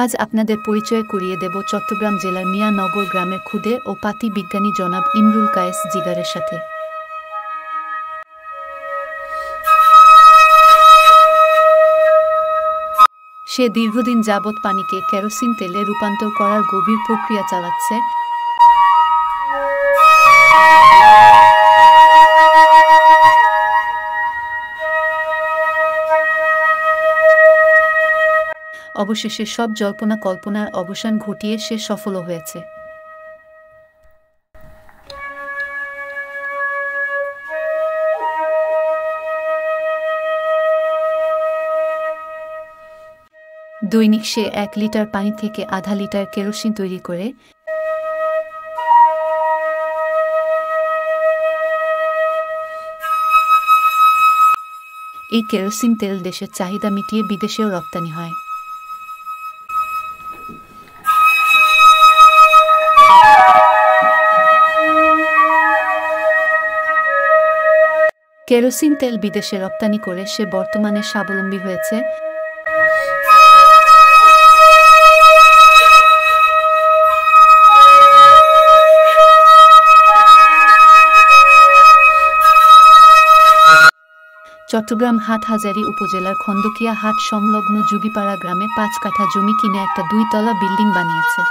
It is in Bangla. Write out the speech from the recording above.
আজ আপনাদের পরিচয় করিয়ে দেব চট্টগ্রাম জেলার মিয়ানগর গ্রামের ক্ষুদে ও পাতি বিজ্ঞানী জনাব ইমরুল কায়েস জিগারের সাথে। সে দীর্ঘদিন যাবৎ পানিকে কেরোসিন তেলে রূপান্তর করার গভীর প্রক্রিয়া চালাচ্ছে। অবশেষে সব জল্পনা কল্পনার অবসান ঘটিয়ে সে সফল হয়েছে। দৈনিক সে 1 লিটার পানি থেকে আধা লিটার কেরোসিন তৈরি করে এই কেরোসিন তেল দেশের চাহিদা মিটিয়ে বিদেশেও রপ্তানি হয়। কেরোসিন তেল বিদেশে রপ্তানি করে সে বর্তমানে স্বাবলম্বী হয়েছে। চট্টগ্রাম হাটহাজারী উপজেলার খন্দকিয়া হাট সংলগ্ন যুগীপাড়া গ্রামে 5 কাঠা জমি কিনে একটা 2 তলা বিল্ডিং বানিয়েছে।